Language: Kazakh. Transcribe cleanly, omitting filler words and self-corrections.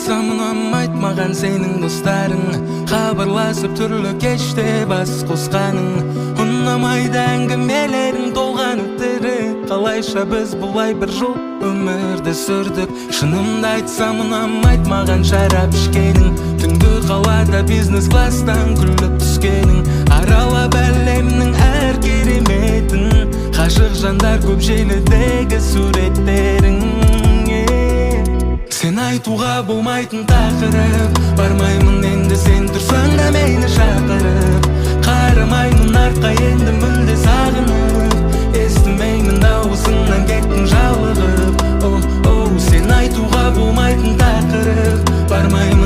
айтсам ұнамайт маған сенің достарың, хабарласып түрлі кеште бас қосқаның. Ұнамайды әңгімелерің толған өтірік, қалайша біз бұлай бір жыл өмірді сүрдік. Шынымды айтсам ұнамайт маған шарап ішкенің, түнгі қалада бизнес класстан күліп түскенің. Аралап әлемнің әр кереметін, ғашық жандар көп желідегі суреттерің. Сен айтуға болмайтын тақырып, бармаймын енді сен тұрсаң да мені шақырып. Қарамаймын артқа енді мүлде сағынып, естімеймін дауысыңнан кеттің жалығып. Сен айтуға болмайтын тақырып, бармаймын